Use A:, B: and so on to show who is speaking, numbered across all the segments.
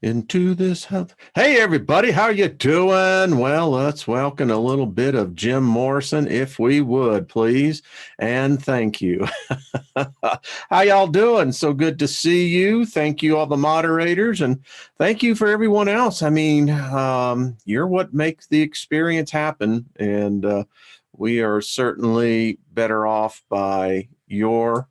A: into this house. Hey, everybody, how you doing? Well, let's welcome a little bit of Jim Morrison, if we would, please. And thank you. How y'all doing? So good to see you. Thank you, all the moderators, and thank you for everyone else. I mean, you're what makes the experience happen, and we are certainly better off by your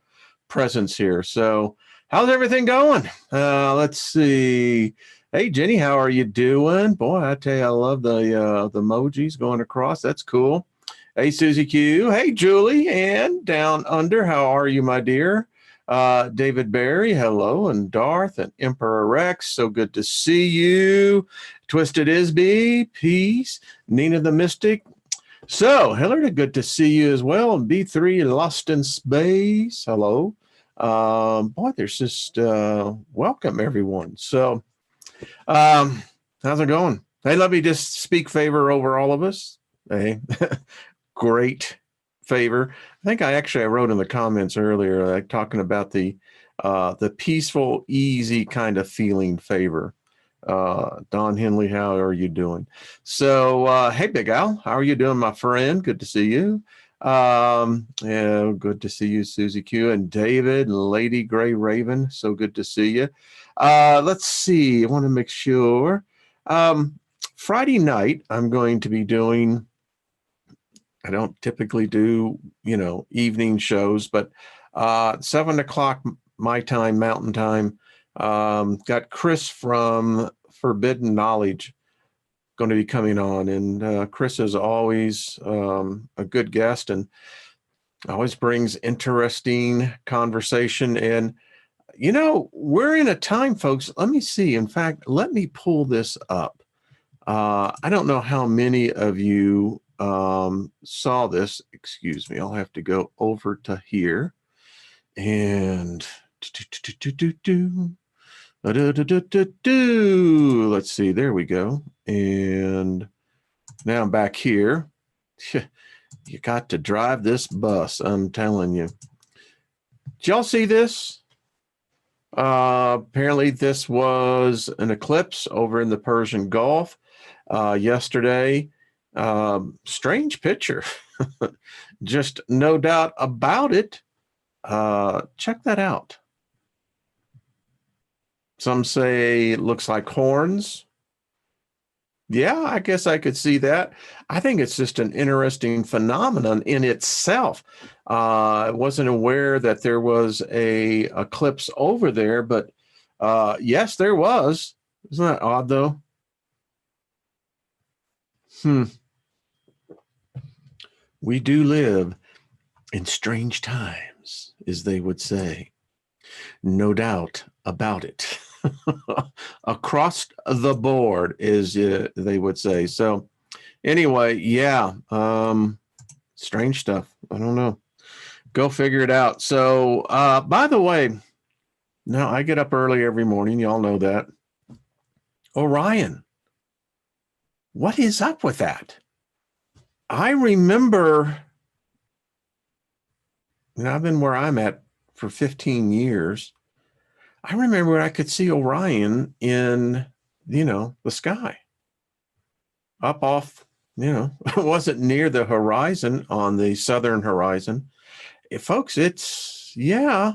A: presence here. So, how's everything going? Let's see. Hey, Jenny, how are you doing? Boy, I tell you, I love the emojis going across. That's cool. Hey, Susie Q. Hey, Julie. And down under, how are you, my dear? David Barry, hello. And Darth and Emperor Rex, so good to see you. Twisted Isby, peace. Nina the Mystic. So, Hillary, good to see you as well. And B3 Lost in Space, hello. Boy, there's just welcome everyone. So, how's it going? Hey, let me just speak favor over all of us. Hey, great favor. I think I wrote in the comments earlier, like talking about the peaceful, easy kind of feeling favor. Don Henley, how are you doing? So, hey, Big Al, how are you doing, my friend? Good to see you. Yeah, good to see you, Susie Q and David and Lady Gray Raven. So good to see you. Let's see. I want to make sure. Friday night, I'm going to be doing, I don't typically do, evening shows, but 7:00 my time, Mountain Time. Got Chris from Forbidden Knowledge going to be coming on, and Chris is always a good guest and always brings interesting conversation. And we're in a time, folks. Let me see. In fact, let me pull this up. I don't know how many of you saw this. Excuse me. I'll have to go over to here and let's see, there we go. And now I'm back here. You got to drive this bus, I'm telling you. Did y'all see this? Apparently this was an eclipse over in the Persian Gulf yesterday. Strange picture. Just no doubt about it. Check that out. Some say it looks like horns. Yeah, I guess I could see that. I think it's just an interesting phenomenon in itself. I wasn't aware that there was a eclipse over there, but yes, there was. Isn't that odd, though? We do live in strange times, as they would say. No doubt about it. Across the board, is they would say. So anyway, yeah, strange stuff. I don't know. Go figure it out. So by the way, now I get up early every morning. Y'all know that. Orion. What is up with that? I remember, I've been where I'm at for 15 years. I remember I could see Orion in, the sky. Up off, it wasn't near the horizon on the southern horizon. Folks, it's, yeah.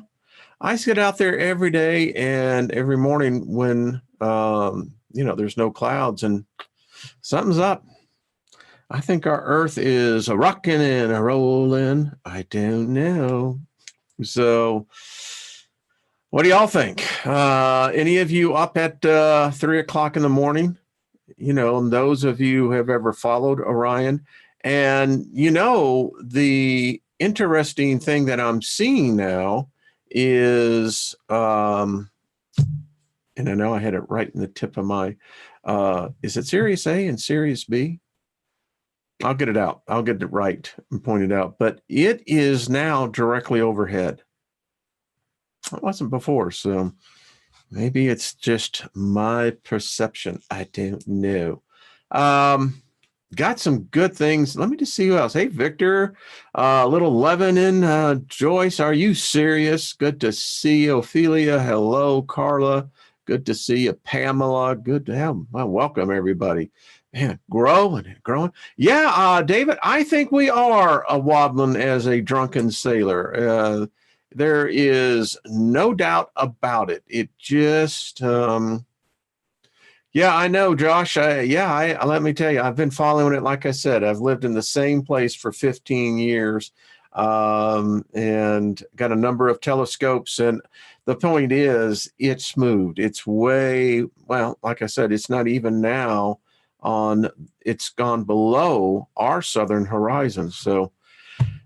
A: I sit out there every day and every morning when, there's no clouds and something's up. I think our Earth is a rocking and a rolling. I don't know. So, what do y'all think? Any of you up at 3:00 in the morning? And those of you who have ever followed Orion. And, the interesting thing that I'm seeing now is, and I know I had it right in the tip of my, is it Sirius A and Sirius B? I'll get it out. I'll get it right and point it out. But it is now directly overhead. It wasn't before, so maybe it's just my perception. I don't know. Got some good things. Let me just see who else. Hey, Victor, little Lebanon, Joyce, are you serious? Good to see you. Ophelia, hello. Carla, Good to see you, Pamela. Good to have. Well, welcome everybody. Man, growing and growing. Yeah, David, I think we are a wobbling as a drunken sailor. There is no doubt about it. It just, yeah, I know, Josh. Let me tell you, I've been following it. Like I said, I've lived in the same place for 15 years, and got a number of telescopes. And the point is, it's moved. It's well, like I said, it's not even now it's gone below our southern horizon. So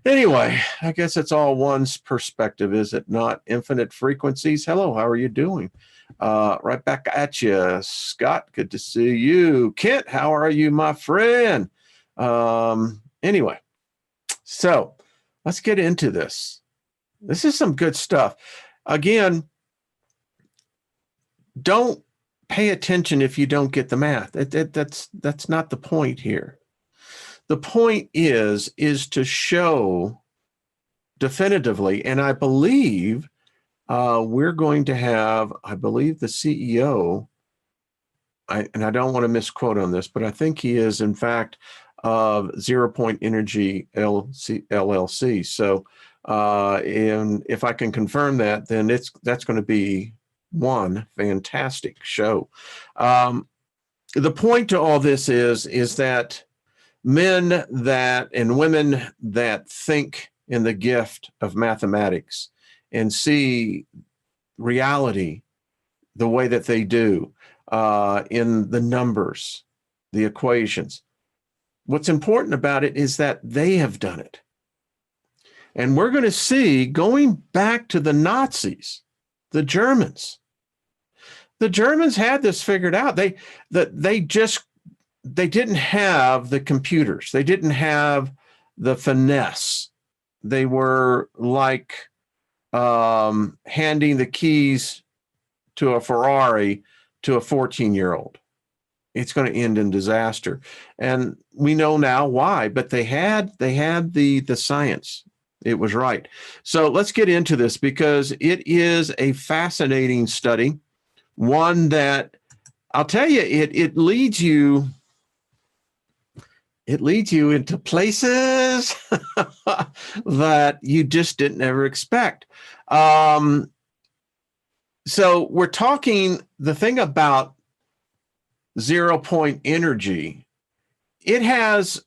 A: anyway, I guess it's all one's perspective, is it not? Infinite frequencies. Hello, how are you doing? Right back at you, Scott. Good to see you. Kent, how are you, my friend? Anyway, so let's get into this. This is some good stuff. Again, don't pay attention if you don't get the math. That's not the point here. The point is to show definitively, and I believe we're going to have, I believe the CEO, and I don't want to misquote on this, but I think he is in fact of 0 Point Energy LLC. So, and if I can confirm that, then that's going to be one fantastic show. The point to all this is that men and women that think in the gift of mathematics and see reality the way that they do, in the numbers, the equations. What's important about it is that they have done it. And we're going to see, going back to the Nazis, the Germans had this figured out. They didn't have the computers. They didn't have the finesse. They were like handing the keys to a Ferrari to a 14-year-old. It's going to end in disaster. And we know now why, but they had the science. It was right. So let's get into this, because it is a fascinating study. One that I'll tell you, it leads you into places that you just didn't ever expect. So we're talking, the thing about 0 Point Energy, it has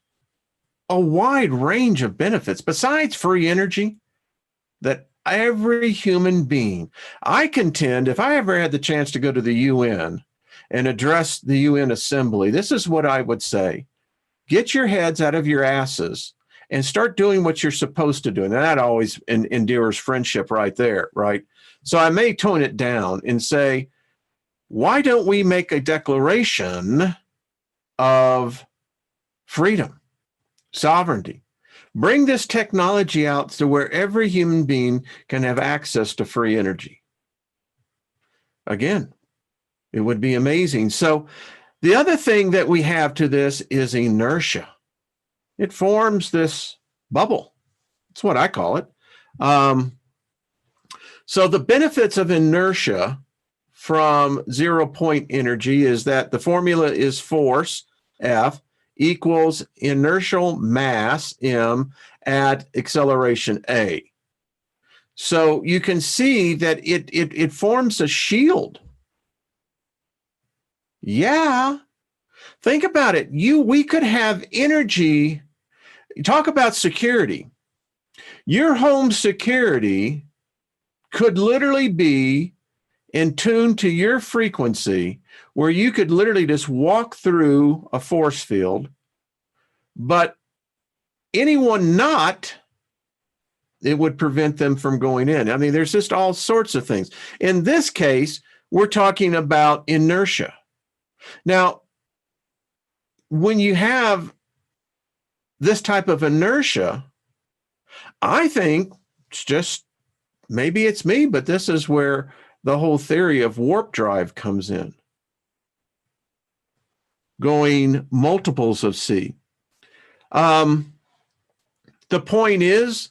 A: a wide range of benefits besides free energy that every human being, I contend, if I ever had the chance to go to the UN and address the UN assembly, this is what I would say. Get your heads out of your asses and start doing what you're supposed to do. And that always endears friendship right there, right? So I may tone it down and say, why don't we make a declaration of freedom, sovereignty? Bring this technology out to where every human being can have access to free energy. Again, it would be amazing. So the other thing that we have to this is inertia. It forms this bubble. That's what I call it. So the benefits of inertia from 0 Point Energy is that the formula is force, F, equals inertial mass, M, at acceleration, A. So you can see that it forms a shield. Yeah. Think about it. We could have energy. Talk about security. Your home security could literally be in tune to your frequency, where you could literally just walk through a force field, but anyone not, it would prevent them from going in. I mean, there's just all sorts of things. In this case, we're talking about inertia. Now, when you have this type of inertia, I think it's just, maybe it's me, but this is where the whole theory of warp drive comes in. Going multiples of C. The point is,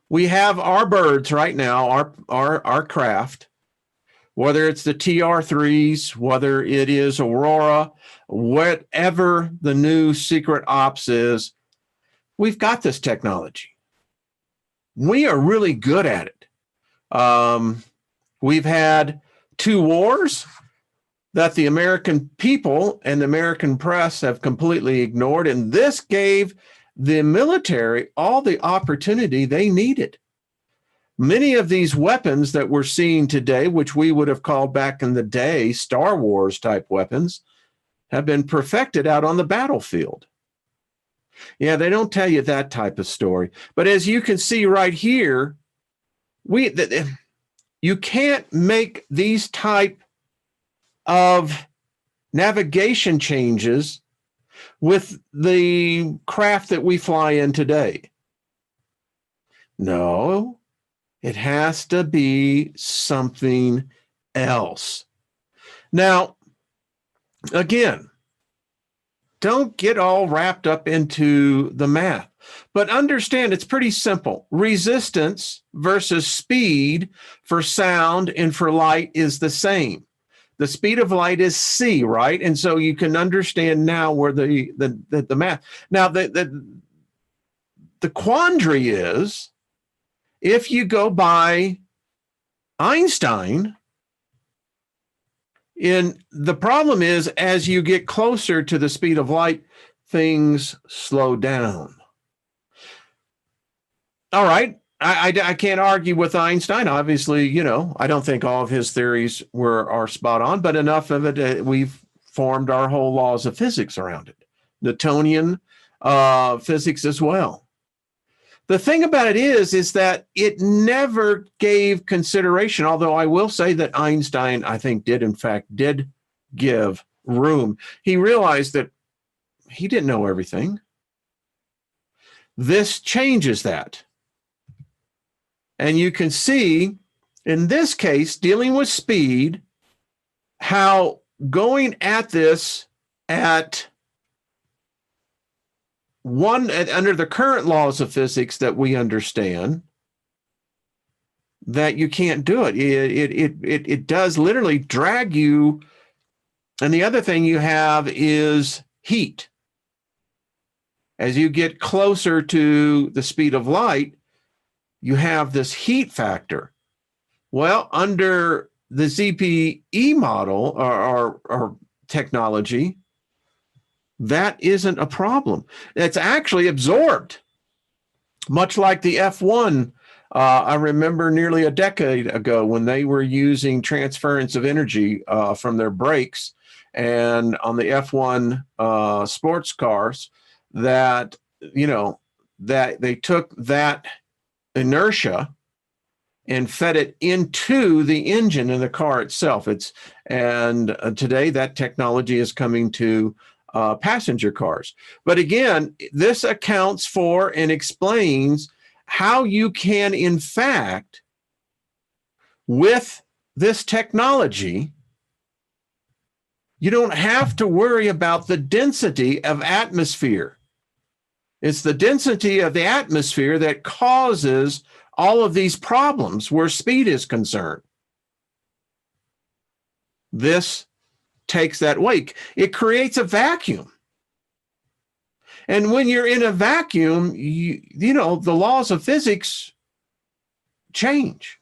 A: we have our birds right now, our craft. whether it's the TR3s, whether it is Aurora, whatever the new secret ops is, we've got this technology. We are really good at it. We've had 2 wars that the American people and the American press have completely ignored, and this gave the military all the opportunity they needed. Many of these weapons that we're seeing today, which we would have called back in the day Star Wars type weapons, have been perfected out on the battlefield. Yeah, they don't tell you that type of story. But as you can see right here, you can't make these type of navigation changes with the craft that we fly in today. No, it has to be something else. Now, again, don't get all wrapped up into the math, but understand it's pretty simple. Resistance versus speed for sound and for light is the same. The speed of light is c, right? And so you can understand now where the math. Now, the quandary is, if you go by Einstein, the problem is, as you get closer to the speed of light, things slow down. All right. I can't argue with Einstein. Obviously, I don't think all of his theories are spot on, but enough of it, we've formed our whole laws of physics around it. Newtonian physics as well. The thing about it is that it never gave consideration, although I will say that Einstein, I think, did give room. He realized that he didn't know everything. This changes that. And you can see, in this case, dealing with speed, how going at this under the current laws of physics that we understand, that you can't do it. It does literally drag you. And the other thing you have is heat. As you get closer to the speed of light, you have this heat factor. Well, under the ZPE model or technology, that isn't a problem. It's actually absorbed, much like the F1. I remember nearly a decade ago when they were using transference of energy from their brakes, and on the F1 sports cars, that they took that inertia and fed it into the engine in the car itself. Today that technology is coming to passenger cars. But again, this accounts for and explains how you can, in fact, with this technology, you don't have to worry about the density of atmosphere. It's the density of the atmosphere that causes all of these problems where speed is concerned. This takes that away. It creates a vacuum. And when you're in a vacuum, the laws of physics change.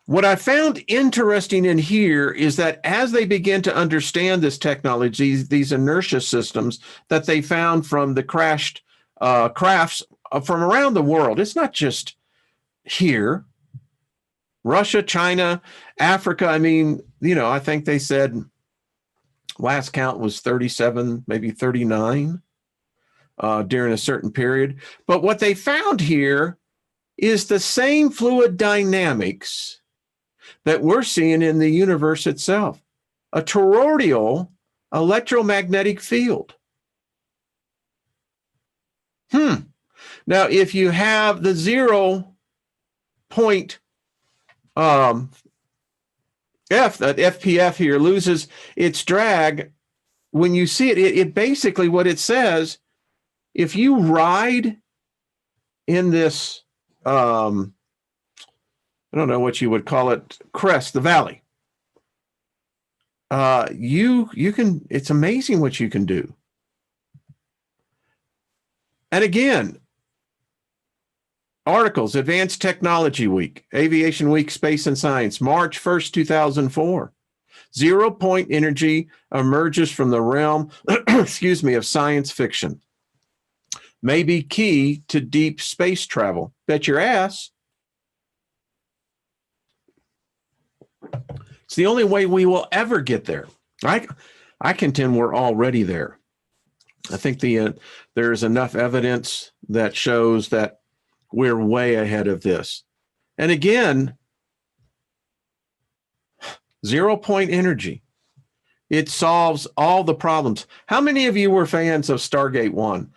A: What I found interesting in here is that as they begin to understand this technology, these inertia systems that they found from the crashed crafts from around the world, it's not just here. Russia, China, Africa, I think they said last count was 37, maybe 39 during a certain period. But what they found here is the same fluid dynamics that we're seeing in the universe itself, a toroidal electromagnetic field. Now, if you have the 0 point that FPF here loses its drag, when you see it basically, what it says, if you ride in this, I don't know what you would call it, crest, the valley. You can, it's amazing what you can do. And again, articles, Advanced Technology Week, Aviation Week, Space and Science, March 1st, 2004. 0-point energy emerges from the realm, excuse me, of science fiction. May be key to deep space travel. Bet your ass. It's the only way we will ever get there. I contend we're already there. I think there's enough evidence that shows that we're way ahead of this. And again, 0-point energy. It solves all the problems. How many of you were fans of Stargate 1?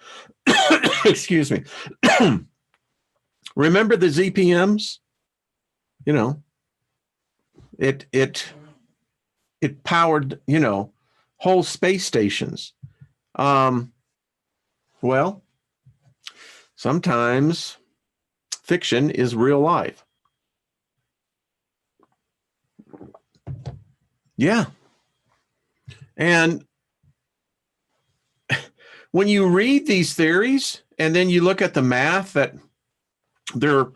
A: Excuse me. Remember the ZPMs? You know, it powered, you know, whole space stations. Well, sometimes fiction is real life. Yeah. And when you read these theories and then you look at the math that they're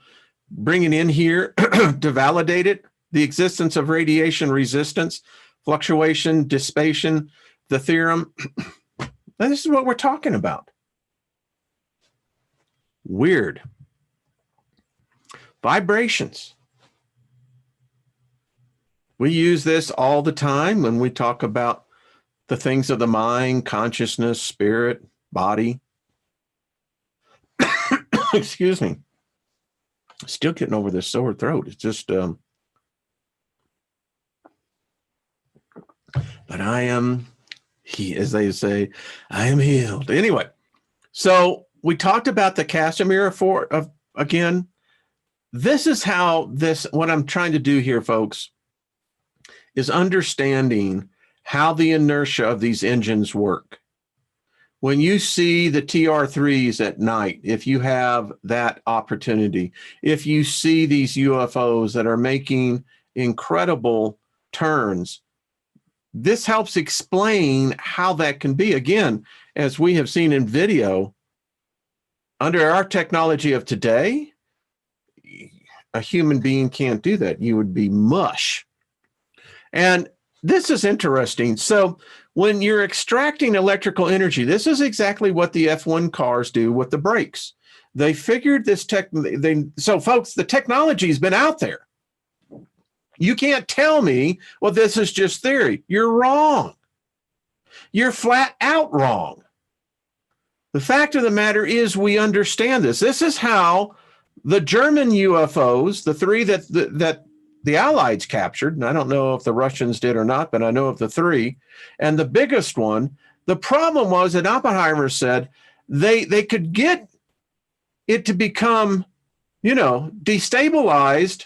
A: bringing in here to validate it, the existence of radiation resistance, fluctuation, dissipation, the theorem, this is what we're talking about. Weird. Vibrations. We use this all the time when we talk about the things of the mind, consciousness, spirit, body. Excuse me. Still getting over this sore throat. It's just, but I am, as they say, I am healed. Anyway, so we talked about the Casimir again. This is how what I'm trying to do here, folks, is understanding how the inertia of these engines work. When you see the TR-3s at night, if you have that opportunity, if you see these UFOs that are making incredible turns, this helps explain how that can be. Again, as we have seen in video, under our technology of today, a human being can't do that. You would be mush. And this is interesting. So when you're extracting electrical energy, this is exactly what the F1 cars do with the brakes. They figured this so folks, the technology has been out there. You can't tell me, well, this is just theory. You're wrong. You're flat out wrong. The fact of the matter is we understand this. This is how the German UFOs, the three that the Allies captured, and I don't know if the Russians did or not, but I know of the three, and the biggest one, the problem was that Oppenheimer said they could get it to become, you know, destabilized.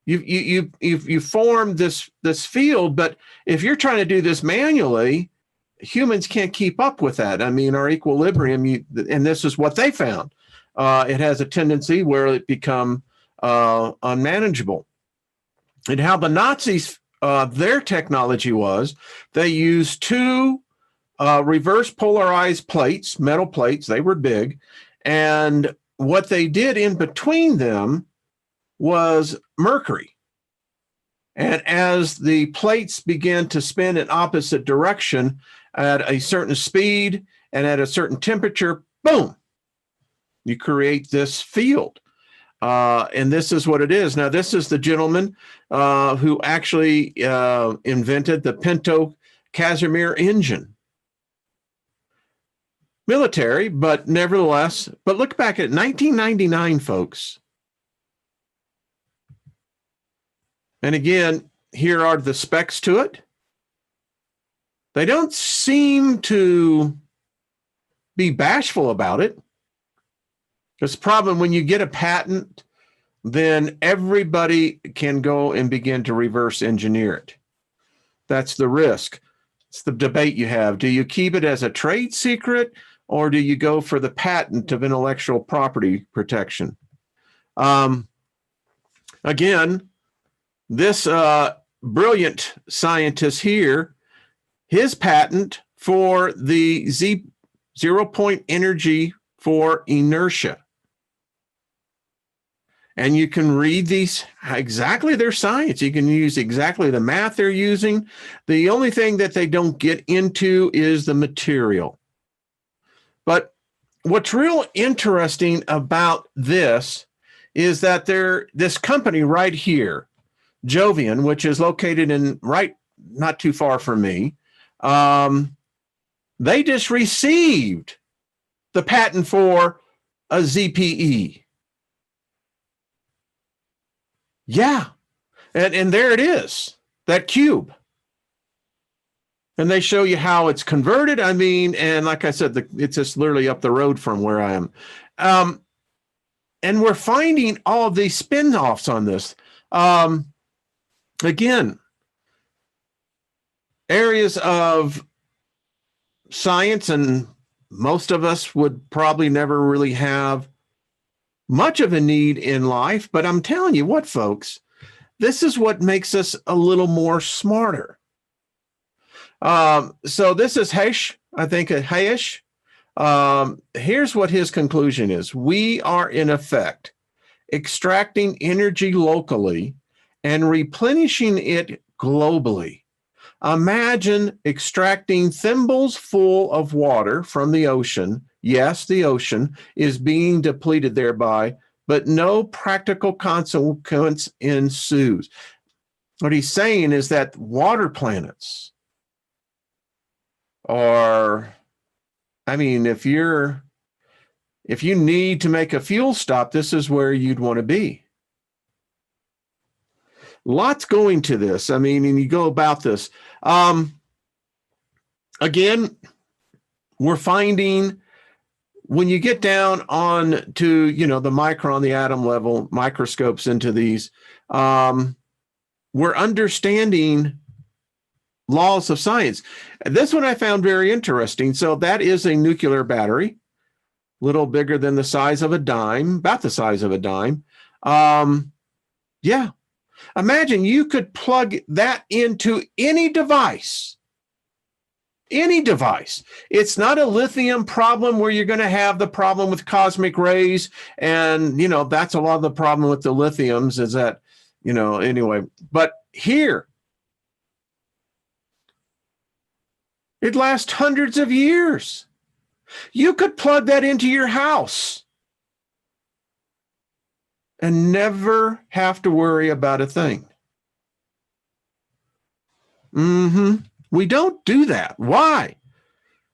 A: You form this field, but if you're trying to do this manually, humans can't keep up with that. I mean, our equilibrium, and this is what they found. It has a tendency where it become unmanageable. And how the Nazis, their technology was, they used two reverse polarized plates, metal plates, they were big, and what they did in between them was mercury. And as the plates began to spin in opposite direction at a certain speed and at a certain temperature, boom, you create this field. And this is what it is. Now, this is the gentleman who actually invented the Pinto Casimir engine. Military, but nevertheless, but look back at 1999, folks. And again, here are the specs to it. They don't seem to be bashful about it. Because the problem, when you get a patent, then everybody can go and begin to reverse engineer it. That's the risk. It's the debate you have. Do you keep it as a trade secret, or do you go for the patent of intellectual property protection? Again, this brilliant scientist here, his patent for the zero-point energy for inertia. And you can read these exactly their science. You can use exactly the math they're using. The only thing that they don't get into is the material. But what's real interesting about this is that this company right here, Jovian, which is located in not too far from me, they just received the patent for a ZPE. Yeah. And there it is, that cube. And they show you how it's converted. I mean, and like I said, it's just literally up the road from where I am. And we're finding all of these spin-offs on this. Again, areas of science, and most of us would probably never really have much of a need in life. But I'm telling you what, folks, this is what makes us a little more smarter. So this is Hesh, I think, Hesh. Here's what his conclusion is. We are, in effect, extracting energy locally and replenishing it globally. Imagine extracting thimbles full of water from the ocean. Yes, the ocean is being depleted thereby, but no practical consequence ensues. What he's saying is that water planets are, I mean, if you need to make a fuel stop, this is where you'd want to be. Lots going to this. I mean, and you go about this. Again, we're finding when you get down on to, the micron, the atom level, microscopes into these, we're understanding laws of science. This one I found very interesting. So that is a nuclear battery, a little bigger than the size of a dime, about the size of a dime. Yeah. Imagine you could plug that into any device. Any device. It's not a lithium problem where you're going to have the problem with cosmic rays. And, that's a lot of the problem with the lithiums is that, anyway. But here, it lasts hundreds of years. You could plug that into your house and never have to worry about a thing. We don't do that. Why?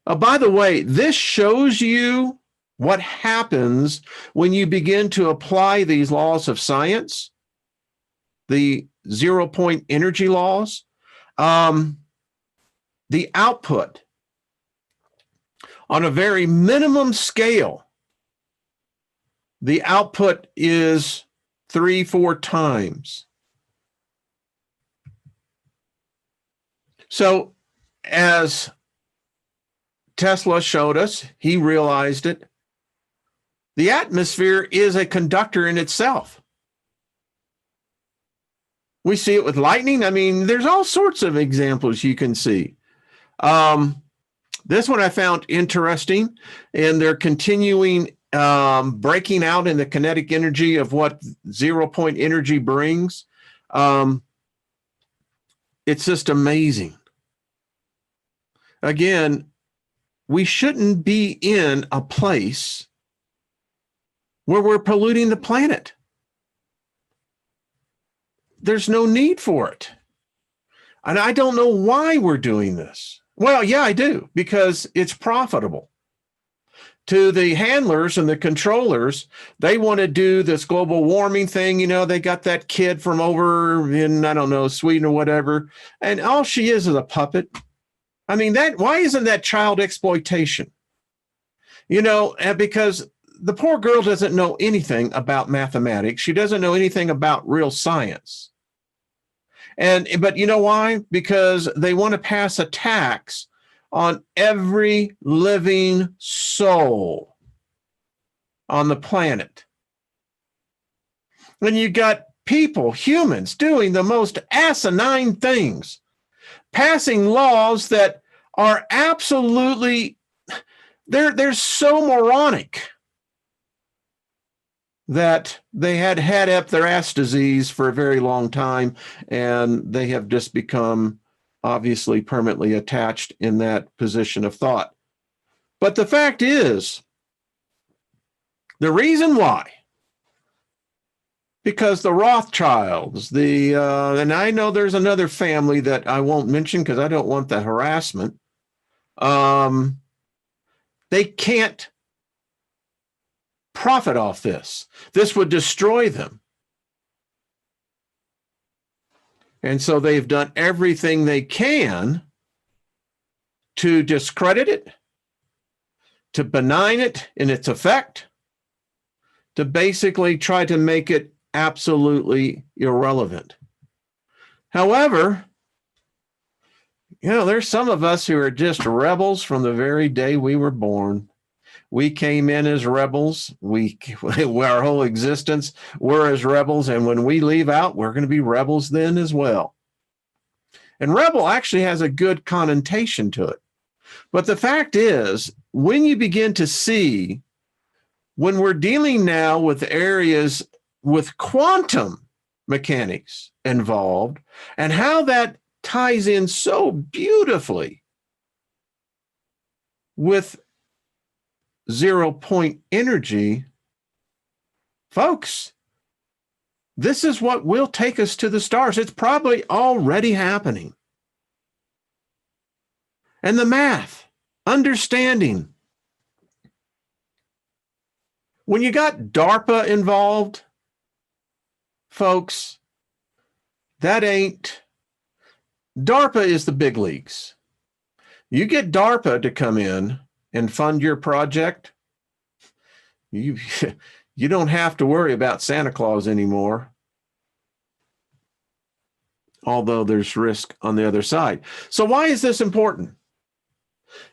A: By the way, this shows you what happens when you begin to apply these laws of science, the zero-point energy laws. The output on a very minimum scale, the output is 3-4 times. So as Tesla showed us, he realized it. The atmosphere is a conductor in itself. We see it with lightning. I mean, there's all sorts of examples you can see. This one I found interesting, and they're continuing breaking out in the kinetic energy of what zero-point energy brings. It's just amazing. Again, we shouldn't be in a place where we're polluting the planet. There's no need for it. And I don't know why we're doing this. Well, yeah, I do, because it's profitable. To the handlers and the controllers, they want to do this global warming thing. They got that kid from over in, I don't know, Sweden or whatever, and all she is a puppet. I mean, why isn't that child exploitation? Because the poor girl doesn't know anything about mathematics. She doesn't know anything about real science. But you know why? Because they want to pass a tax on every living soul on the planet. And you got people, humans, doing the most asinine things, passing laws that are absolutely, they're so moronic that they had up their ass disease for a very long time, and they have just become obviously permanently attached in that position of thought. But the fact is, the reason why, because the Rothschilds, and I know there's another family that I won't mention because I don't want the harassment. They can't profit off this. This would destroy them. And so they've done everything they can to discredit it, to benign it in its effect, to basically try to make it absolutely irrelevant. However, there's some of us who are just rebels from the very day we were born. We came in as rebels. Our whole existence, we're as rebels. And when we leave out, we're going to be rebels then as well. And rebel actually has a good connotation to it. But the fact is, when you begin to see, when we're dealing now with areas with quantum mechanics involved, and how that ties in so beautifully with 0-point energy, folks, this is what will take us to the stars. It's probably already happening. And the math, understanding. When you got DARPA involved, folks, DARPA is the big leagues. You get DARPA to come in and fund your project, you don't have to worry about Santa Claus anymore, although there's risk on the other side. So why is this important?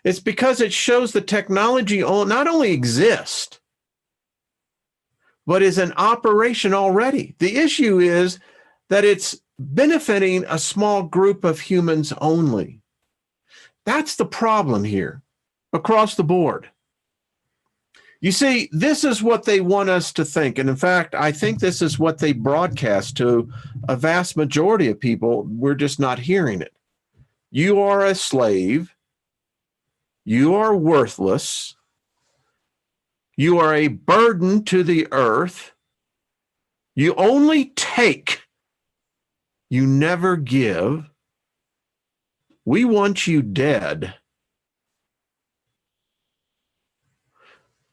A: It's because it shows the technology not only exists, but is in operation already. The issue is that it's benefiting a small group of humans only. That's the problem here, across the board. You see, this is what they want us to think. And in fact, I think this is what they broadcast to a vast majority of people. We're just not hearing it. You are a slave. You are worthless. You are a burden to the earth. You only take. You never give. We want you dead.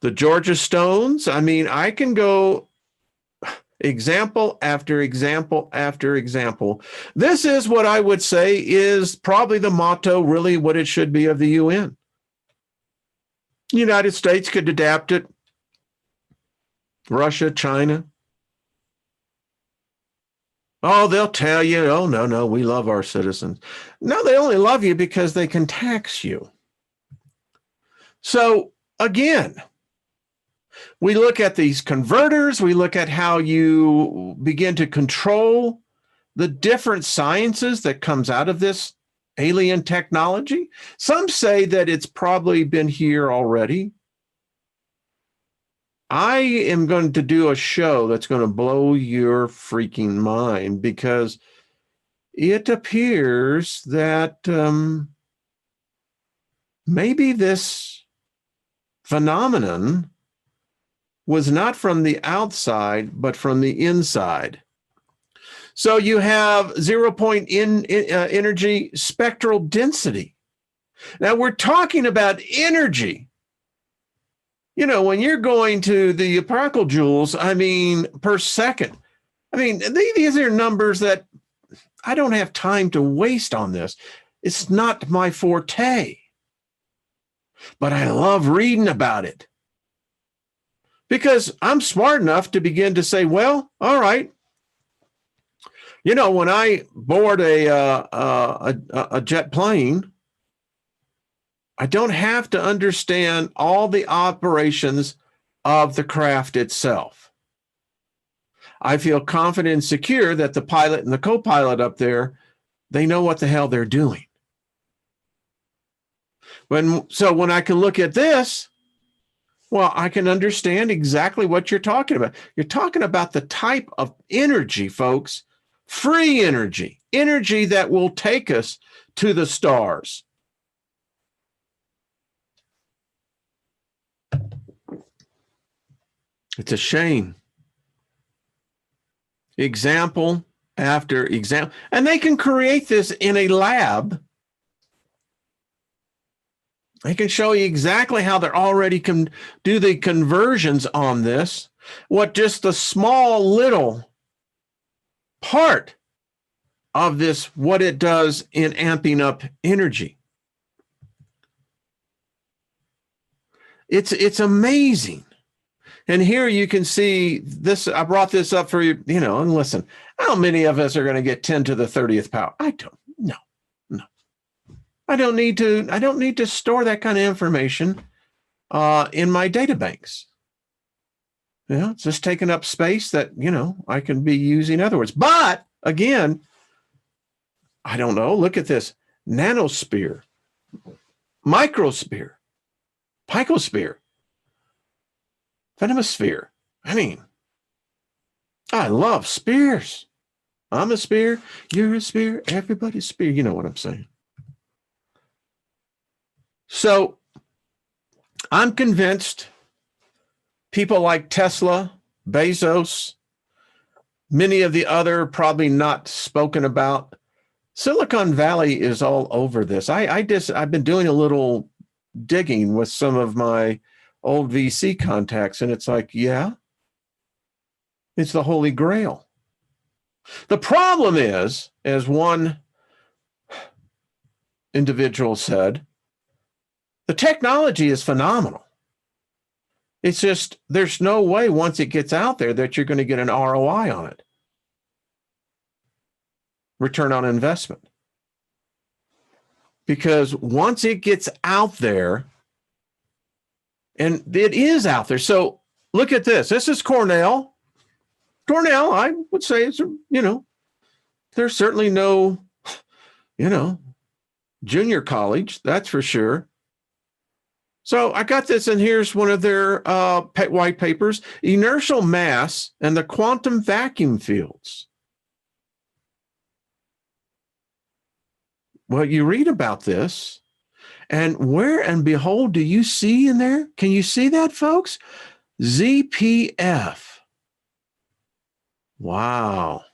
A: The Georgia Stones, I can go example after example after example. This is what I would say is probably the motto, really what it should be of the UN. The United States could adapt it. Russia, China. Oh, they'll tell you, oh, no, we love our citizens. No, they only love you because they can tax you. So again, we look at these converters, we look at how you begin to control the different sciences that comes out of this alien technology. Some say that it's probably been here already. I am going to do a show that's going to blow your freaking mind, because it appears that maybe this phenomenon was not from the outside, but from the inside. So you have 0-point energy spectral density. Now we're talking about energy. When you're going to the picojoules, per second. These are numbers that I don't have time to waste on this. It's not my forte. But I love reading about it, because I'm smart enough to begin to say, well, all right. When I board a jet plane, I don't have to understand all the operations of the craft itself. I feel confident and secure that the pilot and the co-pilot up there, they know what the hell they're doing. So when I can look at this, well, I can understand exactly what you're talking about. You're talking about the type of energy, folks, free energy, energy that will take us to the stars. It's a shame. Example after example. And they can create this in a lab. They can show you exactly how they're already can do the conversions on this. What just the small little part of this, what it does in amping up energy. It's amazing. And here you can see this. I brought this up for you, and listen, how many of us are going to get 10 to the 30th power? I don't know. No. I don't need to store that kind of information in my data banks. It's just taking up space that, I can be using other words. But again, I don't know. Look at this. Nanosphere, microsphere, picosphere, venomosphere. I mean, I love spheres. I'm a sphere. You're a sphere. Everybody's a sphere. You know what I'm saying. So I'm convinced people like Tesla, Bezos, many of the other probably not spoken about, Silicon Valley is all over this. I've been doing a little digging with some of my old VC contacts, and it's like, yeah, it's the Holy Grail. The problem is, as one individual said, the technology is phenomenal. It's just, there's no way once it gets out there that you're going to get an ROI on it. Return on investment. Because once it gets out there, and it is out there. So look at this. This is Cornell. Cornell, I would say, is, there's certainly no, junior college, that's for sure. So I got this, and here's one of their white papers, Inertial Mass and the Quantum Vacuum Fields. Well, you read about this, and where and behold do you see in there? Can you see that, folks? ZPF. Wow.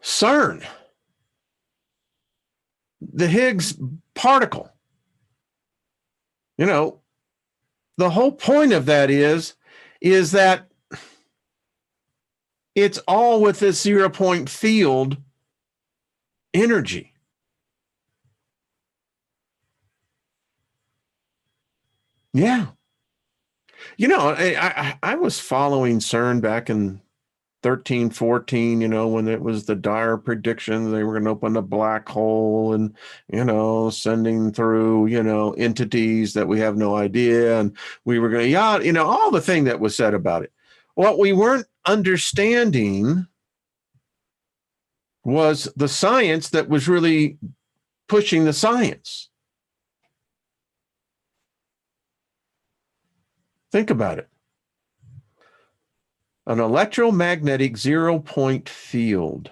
A: CERN. The Higgs particle. The whole point of that is that it's all with this 0-point field energy. Yeah. I was following CERN back in 13, 14, when it was the dire predictions, they were going to open a black hole and, sending through, entities that we have no idea. And we were going to, all the thing that was said about it. What we weren't understanding was the science that was really pushing the science. Think about it. An electromagnetic 0-point field.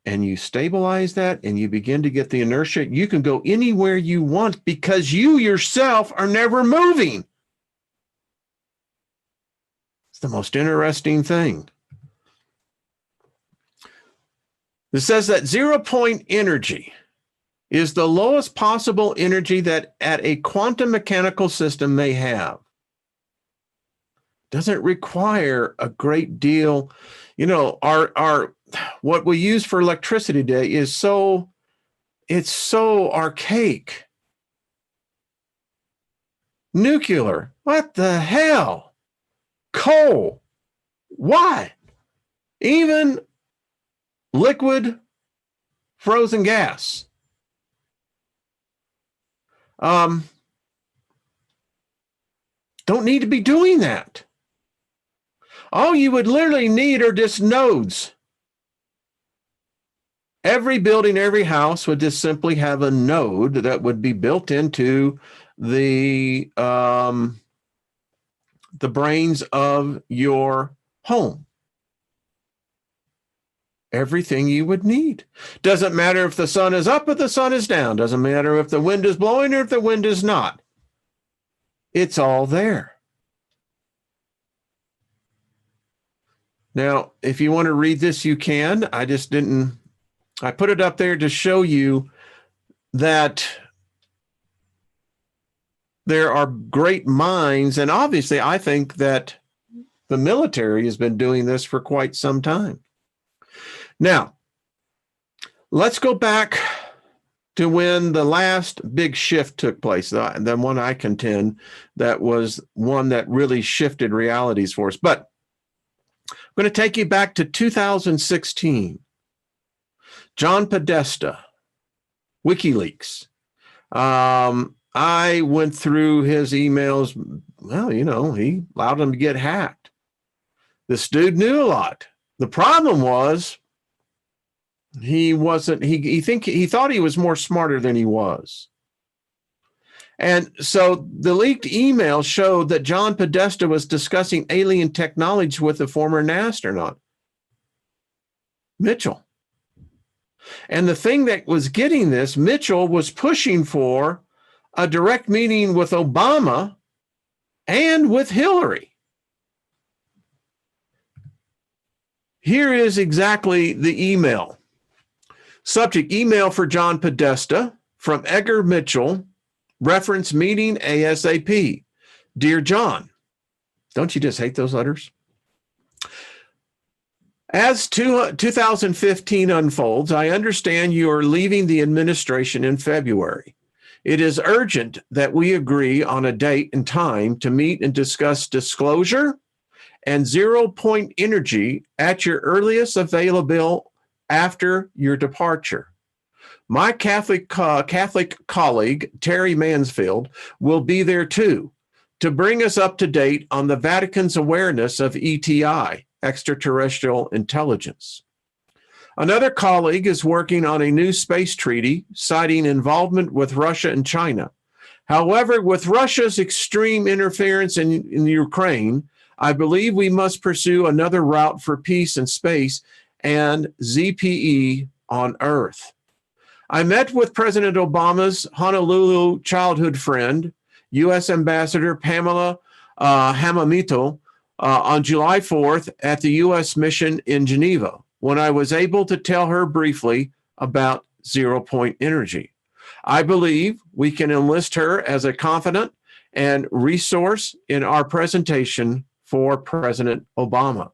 A: And you stabilize that and you begin to get the inertia. You can go anywhere you want because you yourself are never moving. It's the most interesting thing. It says that 0-point energy is the lowest possible energy that at a quantum mechanical system may have. Doesn't require a great deal. Our what we use for electricity today is so archaic. Nuclear, what the hell? Coal, why? Even liquid frozen gas. Don't need to be doing that. All you would literally need are just nodes. Every building, every house would just simply have a node that would be built into the brains of your home. Everything you would need. Doesn't matter if the sun is up or the sun is down. Doesn't matter if the wind is blowing or if the wind is not. It's all there. Now, if you want to read this, you can. I put it up there to show you that there are great minds. And obviously, I think that the military has been doing this for quite some time. Now, let's go back to when the last big shift took place, the one I contend that was one that really shifted realities for us. But I'm going to take you back to 2016. John Podesta, WikiLeaks. I went through his emails. Well, he allowed them to get hacked. This dude knew a lot. The problem was he thought he was more smarter than he was. And so the leaked email showed that John Podesta was discussing alien technology with a former NASA astronaut, Mitchell. And the thing that was getting this, Mitchell was pushing for a direct meeting with Obama and with Hillary. Here is exactly the email. Subject: email for John Podesta from Edgar Mitchell, reference meeting ASAP. Dear John, don't you just hate those letters? As 2015 unfolds, I understand you are leaving the administration in February. It is urgent that we agree on a date and time to meet and discuss disclosure and 0-point energy at your earliest available after your departure. My Catholic colleague, Terry Mansfield, will be there too to bring us up to date on the Vatican's awareness of ETI, extraterrestrial intelligence. Another colleague is working on a new space treaty citing involvement with Russia and China. However, with Russia's extreme interference in Ukraine, I believe we must pursue another route for peace in space and ZPE on Earth. I met with President Obama's Honolulu childhood friend, U.S. Ambassador Pamela Hamamito, on July 4th at the U.S. mission in Geneva, when I was able to tell her briefly about 0-point energy. I believe we can enlist her as a confidant and resource in our presentation for President Obama.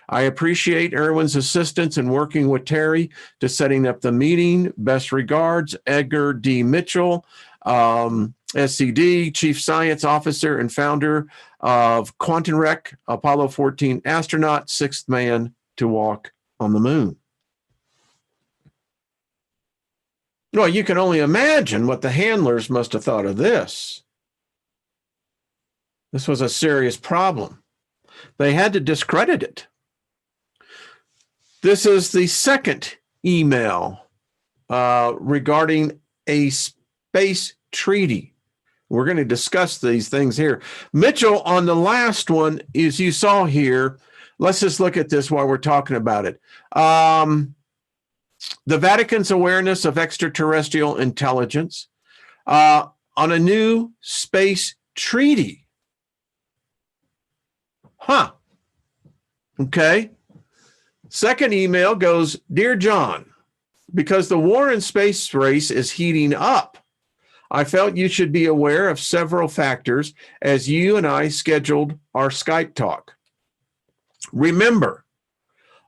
A: I appreciate Erwin's assistance in working with Terry to setting up the meeting. Best regards, Edgar D. Mitchell, SCD, Chief Science Officer and founder of Quantum-Rec, Apollo 14 astronaut, sixth man to walk on the moon. Well, you can only imagine what the handlers must have thought of this. This was a serious problem. They had to discredit it. This is the second email regarding a space treaty. We're going to discuss these things here. Mitchell, on the last one, as you saw here, let's just look at this while we're talking about it. The Vatican's awareness of extraterrestrial intelligence on a new space treaty. Huh. Okay. Second email goes, Dear John, because the war in space race is heating up, I felt you should be aware of several factors as you and I scheduled our Skype talk. Remember,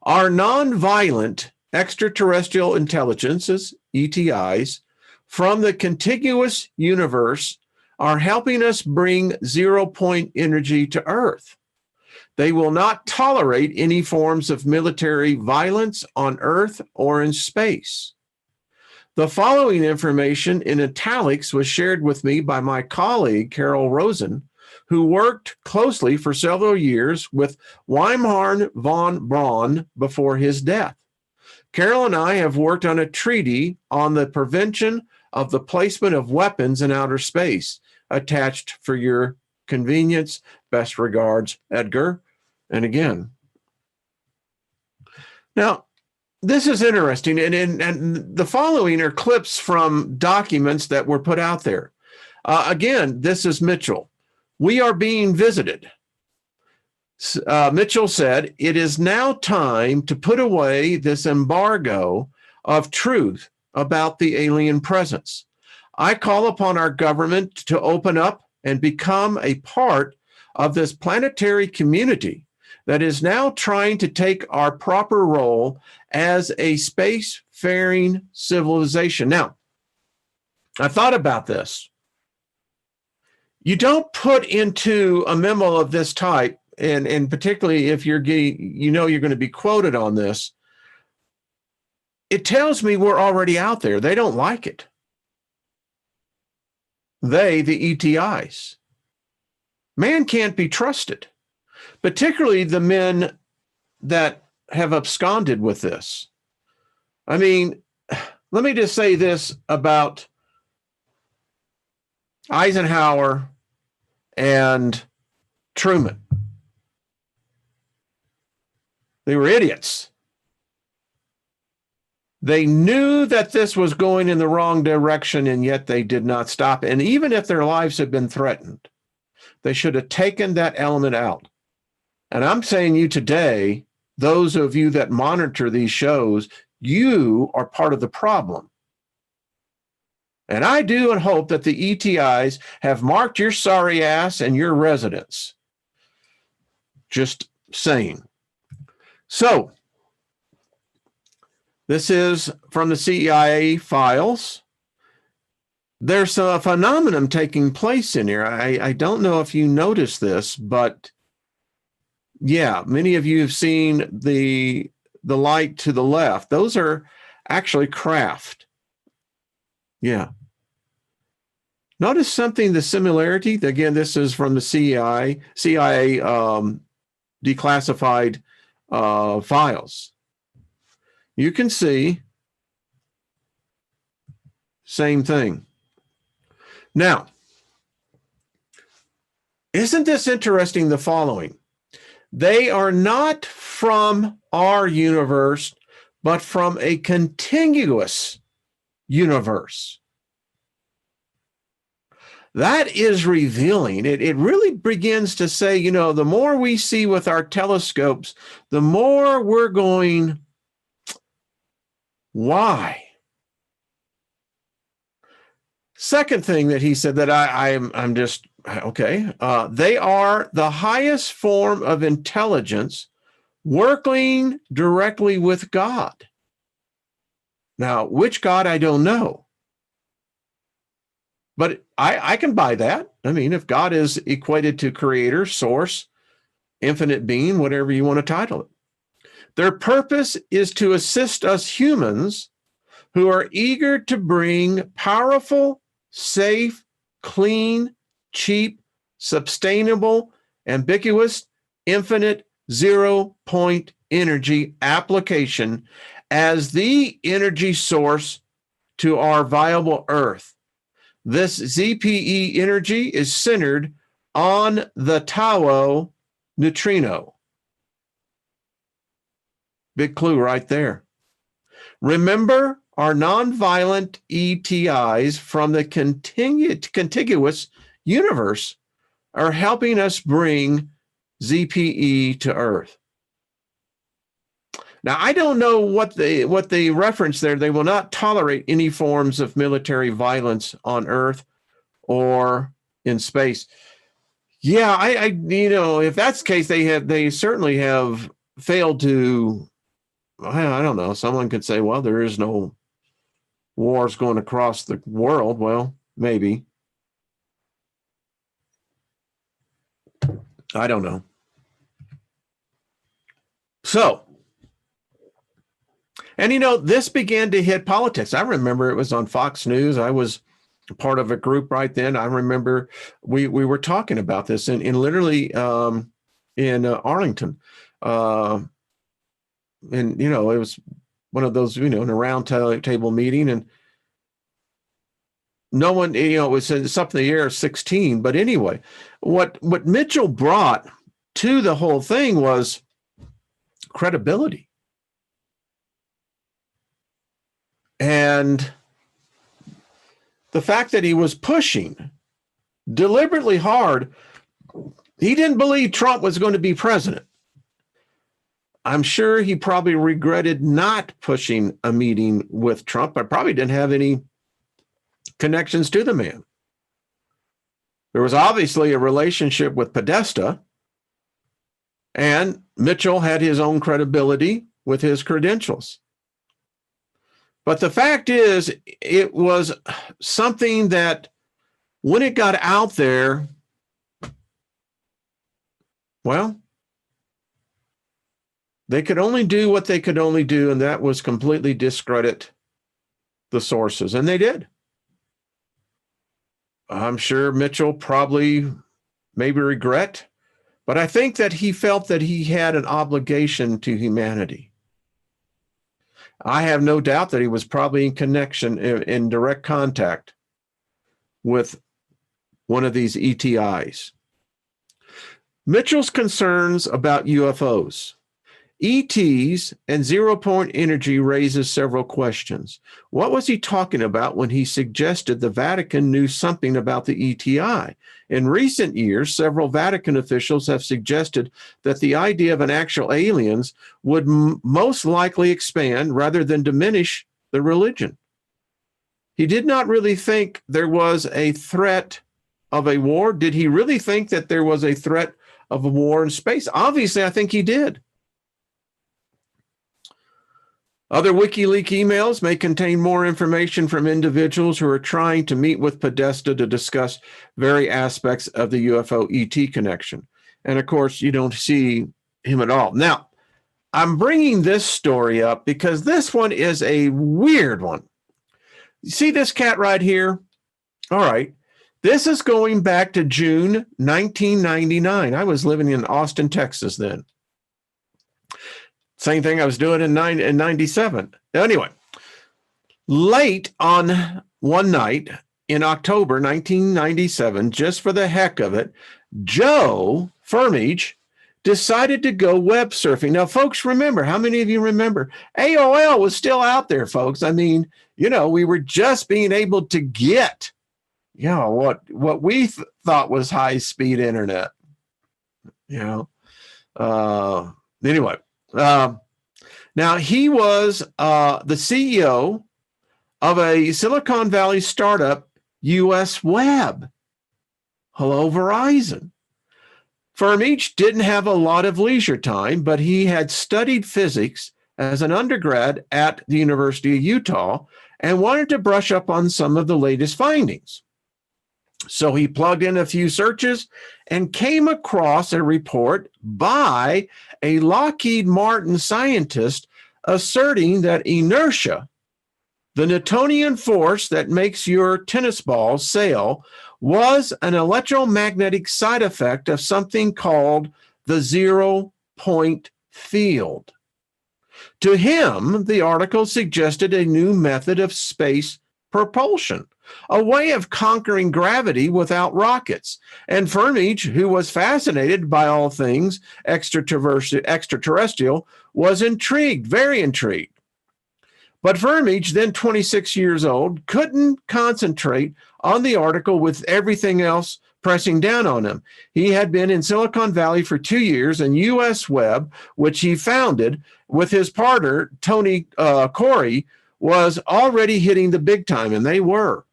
A: our nonviolent extraterrestrial intelligences, ETIs, from the contiguous universe are helping us bring 0-point energy to Earth. They will not tolerate any forms of military violence on Earth or in space. The following information in italics was shared with me by my colleague, Carol Rosen, who worked closely for several years with Weimar von Braun before his death. Carol and I have worked on a treaty on the prevention of the placement of weapons in outer space. Attached for your convenience. Best regards, Edgar. And again, now, this is interesting, and the following are clips from documents that were put out there. Again, this is Mitchell. We are being visited. Mitchell said, it is now time to put away this embargo of truth about the alien presence. I call upon our government to open up and become a part of this planetary community that is now trying to take our proper role as a space-faring civilization. Now, I thought about this. You don't put into a memo of this type, and particularly if you're getting, you're going to be quoted on this, it tells me we're already out there. They don't like it. They, the ETIs. Man can't be trusted, particularly the men that have absconded with this. I mean, let me just say this about Eisenhower and Truman. They were idiots. They knew that this was going in the wrong direction, and yet they did not stop. And even if their lives had been threatened, they should have taken that element out. And I'm saying you today, those of you that monitor these shows, you are part of the problem. And I do and hope that the ETIs have marked your sorry ass and your residence. Just saying. So, this is from the CIA files. There's a phenomenon taking place in here. I don't know if you noticed this, but yeah, many of you have seen the light to the left. Those are actually craft. Yeah. Notice something, the similarity. Again, this is from the CIA declassified files. You can see same thing. Now, isn't this interesting, the following? They are not from our universe, but from a contiguous universe. That is revealing. It really begins to say, the more we see with our telescopes, the more we're going, why? Second thing that he said that I'm just, okay, they are the highest form of intelligence working directly with God. Now, which God, I don't know. But I can buy that. I mean, if God is equated to creator, source, infinite being, whatever you want to title it. Their purpose is to assist us humans who are eager to bring powerful, safe, clean, cheap, sustainable, ambiguous, infinite, zero-point energy application as the energy source to our viable Earth. This ZPE energy is centered on the tau neutrino. Big clue right there. Remember, our nonviolent ETIs from the contiguous universe are helping us bring ZPE to Earth. Now, I don't know what they reference there. They will not tolerate any forms of military violence on Earth or in space. Yeah, I if that's the case, they certainly have failed to. I don't know. Someone could say, well, there is no wars going across the world. Well, maybe. I don't know. So, and this began to hit politics. I remember it was on Fox News. I was part of a group right then. I remember we were talking about this in literally in Arlington. And, you know, it was one of those, you know, in a round table meeting, and no one, you know, it was something in the year 16. But anyway, what Mitchell brought to the whole thing was credibility. And the fact that he was pushing deliberately hard, he didn't believe Trump was going to be president. I'm sure he probably regretted not pushing a meeting with Trump. I probably didn't have any connections to the man. There was obviously a relationship with Podesta, and Mitchell had his own credibility with his credentials. But the fact is, it was something that when it got out there, well, they could only do what they could only do, and that was completely discredit the sources, and they did. I'm sure Mitchell probably maybe regret, but I think that he felt that he had an obligation to humanity. I have no doubt that he was probably in connection, in direct contact with one of these ETIs. Mitchell's concerns about UFOs, ETs, and zero-point energy raises several questions. What was he talking about when he suggested the Vatican knew something about the ETI? In recent years, several Vatican officials have suggested that the idea of an actual aliens would most likely expand rather than diminish the religion. He did not really think there was a threat of a war. Did he really think that there was a threat of a war in space? Obviously, I think he did. Other WikiLeaks emails may contain more information from individuals who are trying to meet with Podesta to discuss various aspects of the UFO ET connection. And of course, you don't see him at all. Now, I'm bringing this story up because this one is a weird one. You see this cat right here? All right. This is going back to June 1999. I was living in Austin, Texas then. Same thing I was doing in 97. Anyway, late on one night in October 1997, just for the heck of it, Joe Firmage decided to go web surfing. Now, folks, remember, how many of you remember? AOL was still out there, folks. I mean, you know, we were just being able to get, you know, what we thought was high-speed internet, you know. Anyway. Now, he was the CEO of a Silicon Valley startup, US Web. Hello, Verizon. Firmage didn't have a lot of leisure time, but he had studied physics as an undergrad at the University of Utah and wanted to brush up on some of the latest findings. So he plugged in a few searches and came across a report by a Lockheed Martin scientist asserting that inertia, the Newtonian force that makes your tennis ball sail, was an electromagnetic side effect of something called the zero-point field. To him, the article suggested a new method of space propulsion, a way of conquering gravity without rockets. And Firmage, who was fascinated by all things extraterrestrial, was intrigued, very intrigued. But Firmage, then 26 years old, couldn't concentrate on the article with everything else pressing down on him. He had been in Silicon Valley for 2 years, and US Web, which he founded with his partner, Tony Corey, was already hitting the big time, and they were.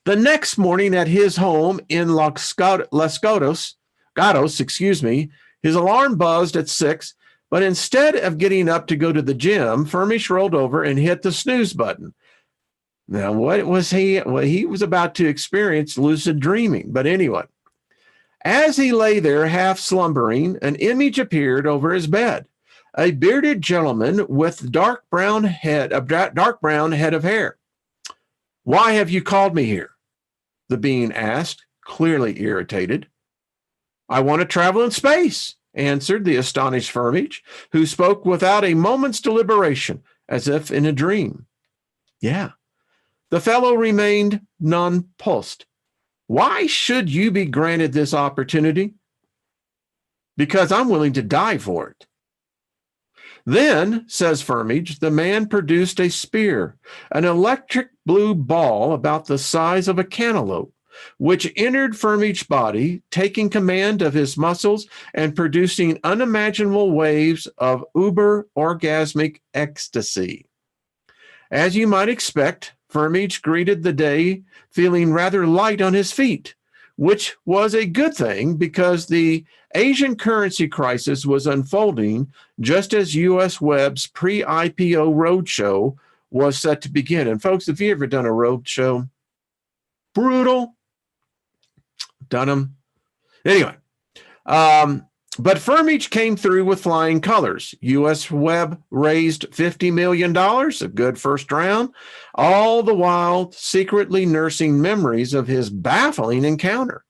A: The next morning at his home in Los Gatos, his alarm buzzed at 6, but instead of getting up to go to the gym, Firmage rolled over and hit the snooze button. Now, what was he? Well, he was about to experience lucid dreaming. But anyway, as he lay there half slumbering, an image appeared over his bed. A bearded gentleman with dark brown head of hair. Why have you called me here? The being asked, clearly irritated. I want to travel in space, answered the astonished Firmage, who spoke without a moment's deliberation, as if in a dream. Yeah. The fellow remained nonplussed. Why should you be granted this opportunity? Because I'm willing to die for it. Then, says Firmage, the man produced a spear, an electric blue ball about the size of a cantaloupe, which entered Firmage's body, taking command of his muscles and producing unimaginable waves of uber-orgasmic ecstasy. As you might expect, Firmage greeted the day feeling rather light on his feet, which was a good thing because the Asian currency crisis was unfolding just as U.S. Web's pre-IPO roadshow was set to begin. And folks, if you ever done a roadshow, brutal, done them. Anyway, but Firmage came through with flying colors. U.S. Web raised $50 million, a good first round, all the while secretly nursing memories of his baffling encounter.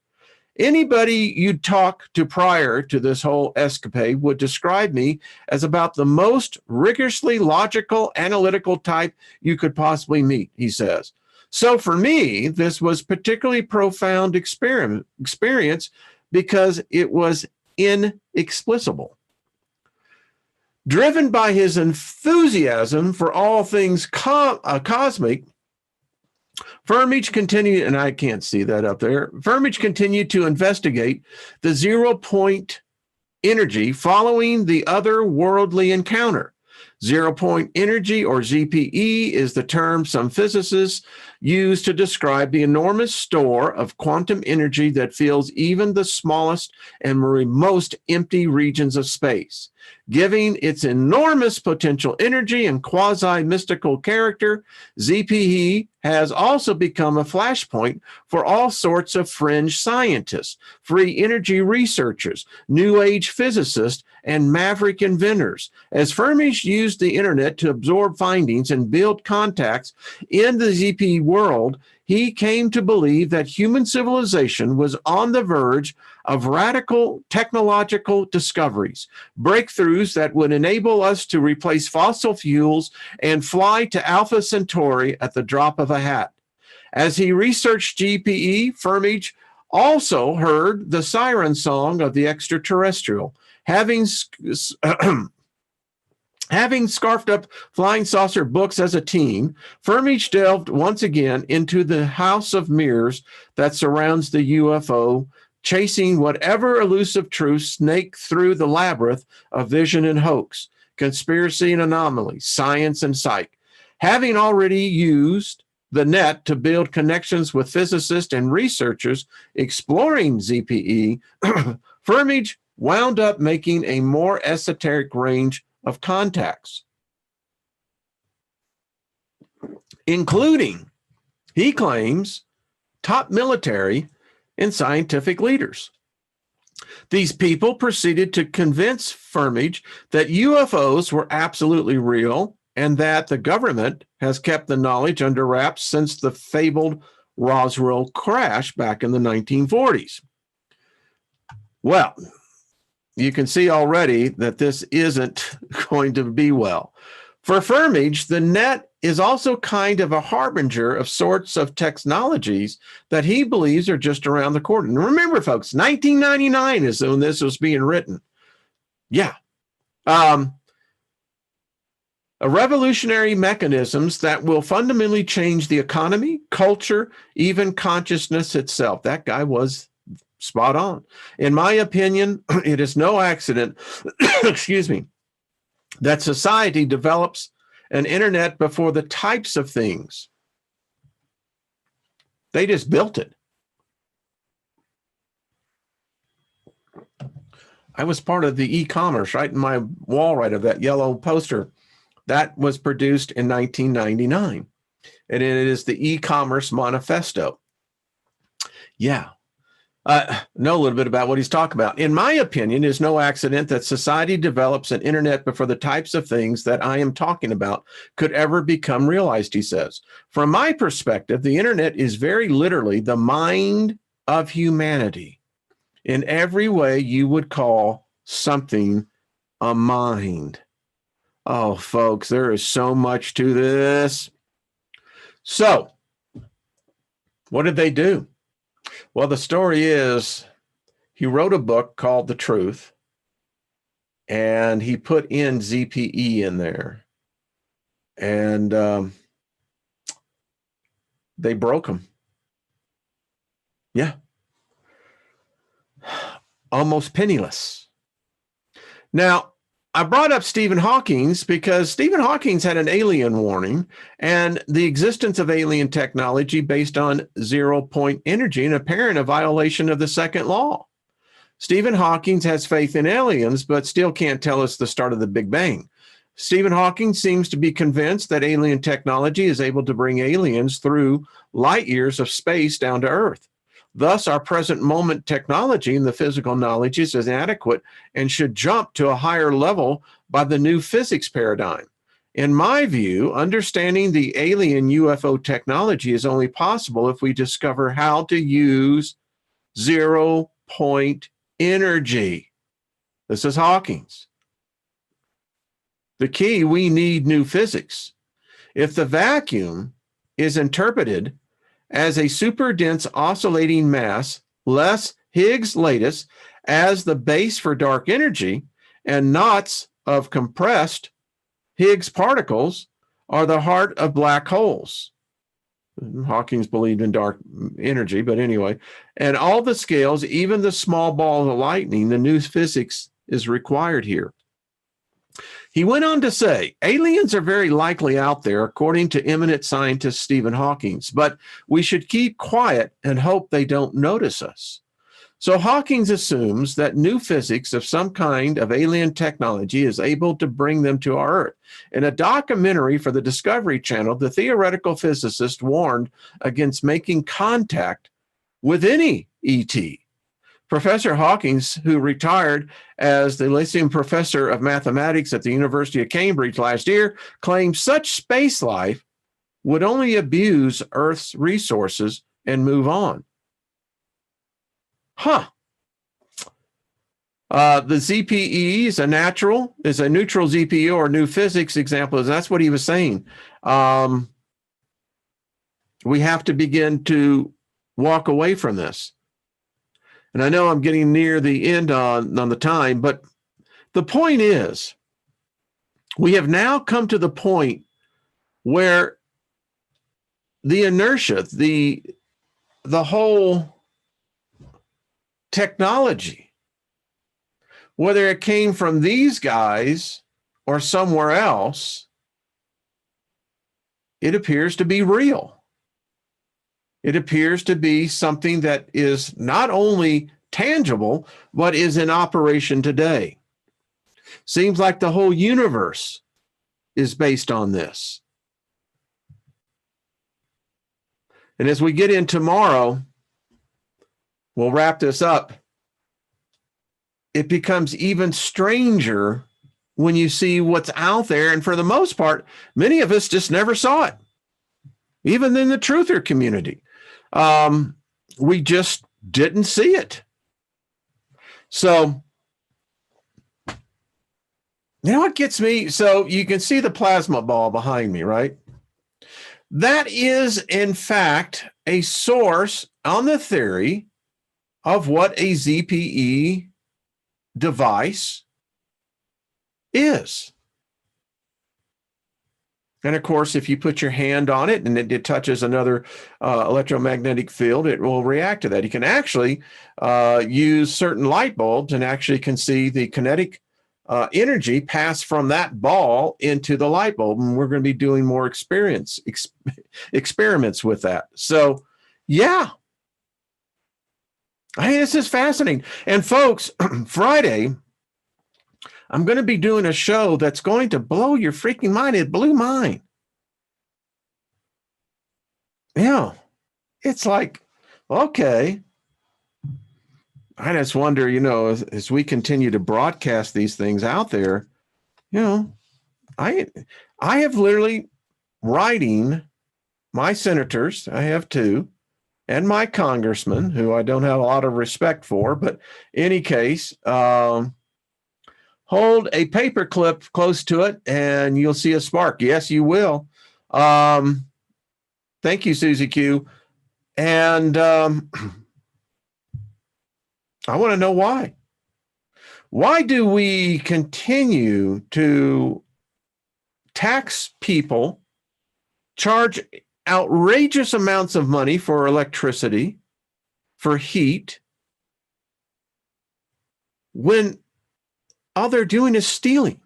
A: Anybody you'd talk to prior to this whole escapade would describe me as about the most rigorously logical, analytical type you could possibly meet, he says. So for me, this was particularly profound experience because it was inexplicable. Driven by his enthusiasm for all things cosmic, Firmage continued, and I can't see that up there, Firmage continued to investigate the 0-point energy following the otherworldly encounter. 0-point energy, or ZPE, is the term some physicists use to describe the enormous store of quantum energy that fills even the smallest and most empty regions of space. Giving its enormous potential energy and quasi-mystical character, ZPE has also become a flashpoint for all sorts of fringe scientists, free energy researchers, new age physicists, and maverick inventors. As Firmage used the internet to absorb findings and build contacts in the ZPE world, he came to believe that human civilization was on the verge of radical technological discoveries, breakthroughs that would enable us to replace fossil fuels and fly to Alpha Centauri at the drop of a hat. As he researched ZPE, Firmage also heard the siren song of the extraterrestrial. Having scarfed up flying saucer books as a teen, Firmage delved once again into the house of mirrors that surrounds the UFO, chasing whatever elusive truth snaked through the labyrinth of vision and hoax, conspiracy and anomaly, science and psych. Having already used the net to build connections with physicists and researchers exploring ZPE, Firmage wound up making a more esoteric range of contacts, including, he claims, top military and scientific leaders. These people proceeded to convince Firmage that UFOs were absolutely real and that the government has kept the knowledge under wraps since the fabled Roswell crash back in the 1940s. Well, you can see already that this isn't going to be well. For Firmage, the net is also kind of a harbinger of sorts of technologies that he believes are just around the corner. And remember, folks, 1999 is when this was being written. Yeah. A revolutionary mechanisms that will fundamentally change the economy, culture, even consciousness itself. That guy was spot on. In my opinion, it is no accident, excuse me, that society develops an internet before the types of things. They just built it. I was part of the e-commerce, right in my wall, right, of that yellow poster. That was produced in 1999. And it is the e-commerce manifesto. Yeah. know a little bit about what he's talking about. In my opinion, it's no accident that society develops an internet before the types of things that I am talking about could ever become realized, he says. From my perspective, the internet is very literally the mind of humanity in every way you would call something a mind. Oh, folks, there is so much to this. So, what did they do? Well, the story is he wrote a book called The Truth, and he put in ZPE in there, and they broke him. Yeah. Almost penniless. Now, I brought up Stephen Hawking because Stephen Hawking had an alien warning and the existence of alien technology based on zero-point energy, an apparent violation of the second law. Stephen Hawking has faith in aliens, but still can't tell us the start of the Big Bang. Stephen Hawking seems to be convinced that alien technology is able to bring aliens through light years of space down to Earth. Thus, our present moment technology and the physical knowledge is inadequate and should jump to a higher level by the new physics paradigm. In my view, understanding the alien UFO technology is only possible if we discover how to use zero-point energy. This is Hawking's. The key, we need new physics. If the vacuum is interpreted as a super dense oscillating mass, less Higgs lattice as the base for dark energy, and knots of compressed Higgs particles are the heart of black holes. Hawking's believed in dark energy, but anyway, and all the scales, even the small ball of lightning, the new physics is required here. He went on to say, aliens are very likely out there, according to eminent scientist Stephen Hawking, but we should keep quiet and hope they don't notice us. So Hawking assumes that new physics of some kind of alien technology is able to bring them to our Earth. In a documentary for the Discovery Channel, the theoretical physicist warned against making contact with any ET. Professor Hawking, who retired as the Lyceum Professor of Mathematics at the University of Cambridge last year, claimed such space life would only abuse Earth's resources and move on. The ZPE is a neutral ZPE or new physics example. That's what he was saying. We have to begin to walk away from this. And I know I'm getting near the end on the time, but the point is, we have now come to the point where the inertia, the whole technology, whether it came from these guys or somewhere else, it appears to be real. It appears to be something that is not only tangible, but is in operation today. Seems like the whole universe is based on this. And as we get in tomorrow, we'll wrap this up. It becomes even stranger when you see what's out there. And for the most part, many of us just never saw it. Even in the truther community, we just didn't see it. So, you know what gets me? So you can see the plasma ball behind me, right? That is, in fact, a source on the theory of what a ZPE device is. And of course, if you put your hand on it and it touches another electromagnetic field, it will react to that. You can actually use certain light bulbs and actually can see the kinetic energy pass from that ball into the light bulb. And we're going to be doing more experiments with that. So, yeah. I mean, this is fascinating. And folks, Friday, I'm going to be doing a show that's going to blow your freaking mind. It blew mine. Yeah. It's like, okay. I just wonder, as we continue to broadcast these things out there, I have literally writing my senators, I have two, and my congressman, who I don't have a lot of respect for, but any case, hold a paper clip close to it and you'll see a spark. Yes, you will. Thank you, Susie Q. And I want to know why. Why do we continue to tax people, charge outrageous amounts of money for electricity, for heat, when all they're doing is stealing?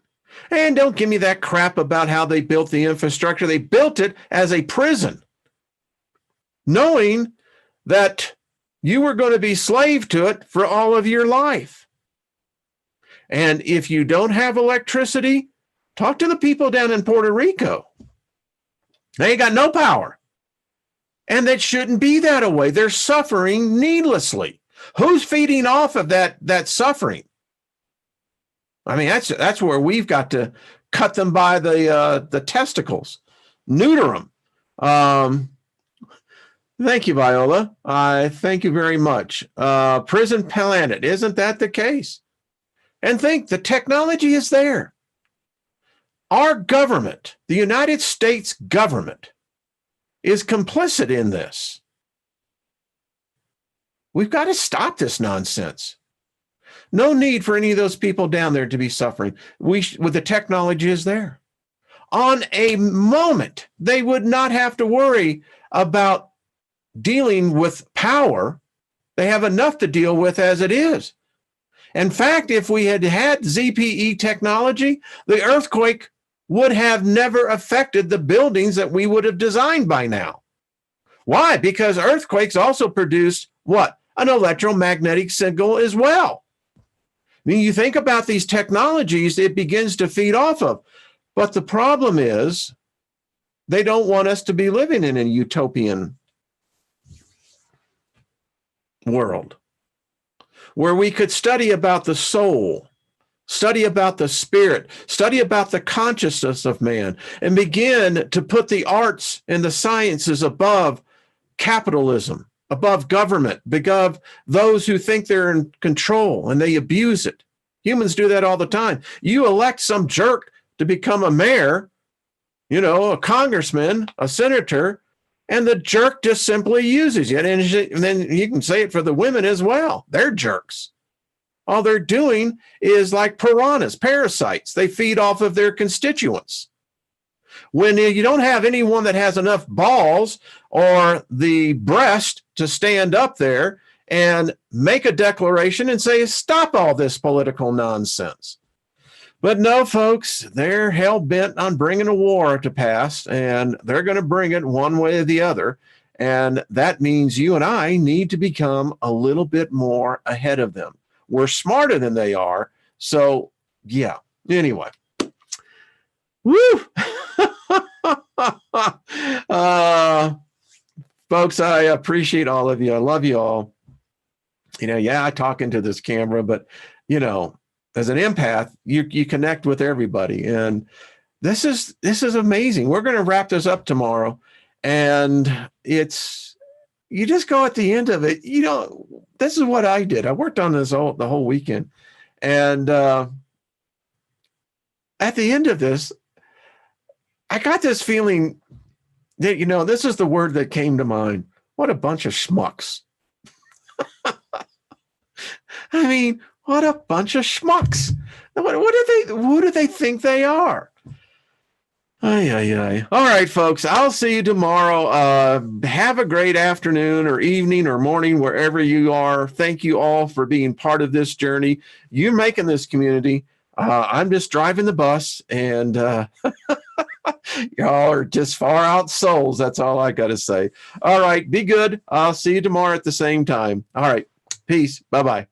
A: And don't give me that crap about how they built the infrastructure. They built it as a prison, knowing that you were going to be slave to it for all of your life. And if you don't have electricity, talk to the people down in Puerto Rico. They ain't got no power. And that shouldn't be that way. They're suffering needlessly. Who's feeding off of that suffering? I mean, that's where we've got to cut them by the testicles, neuter them. Thank you, Viola. Thank you very much. Prison planet, isn't that the case? And think, the technology is there. Our government, the United States government, is complicit in this. We've got to stop this nonsense. No need for any of those people down there to be suffering. With the technology is there. On a moment, they would not have to worry about dealing with power. They have enough to deal with as it is. In fact, if we had had ZPE technology, the earthquake would have never affected the buildings that we would have designed by now. Why? Because earthquakes also produce what? An electromagnetic signal as well. I mean, you think about these technologies, it begins to feed off of. But the problem is, they don't want us to be living in a utopian world where we could study about the soul, study about the spirit, study about the consciousness of man, and begin to put the arts and the sciences above capitalism, above government, above those who think they're in control and they abuse it. Humans do that all the time. You elect some jerk to become a mayor, a congressman, a senator, and the jerk just simply uses you. And then you can say it for the women as well. They're jerks. All they're doing is like piranhas, parasites. They feed off of their constituents. When you don't have anyone that has enough balls or the breast to stand up there and make a declaration and say, stop all this political nonsense. But no, folks, they're hell-bent on bringing a war to pass, and they're going to bring it one way or the other. And that means you and I need to become a little bit more ahead of them. We're smarter than they are. So, yeah. Anyway. Woo! Folks, I appreciate all of you. I love you all. I talk into this camera, but, as an empath, you connect with everybody. And this is amazing. We're going to wrap this up tomorrow. And you just go at the end of it. This is what I did. I worked on this the whole weekend. And at the end of this, I got this feeling that, this is the word that came to mind. What a bunch of schmucks. I mean, what a bunch of schmucks. Who do they think they are? Ay. All right, folks, I'll see you tomorrow. Have a great afternoon or evening or morning, wherever you are. Thank you all for being part of this journey. You're making this community. I'm just driving the bus, and y'all are just far out souls. That's all I got to say. All right, be good. I'll see you tomorrow at the same time. All right, peace. Bye-bye.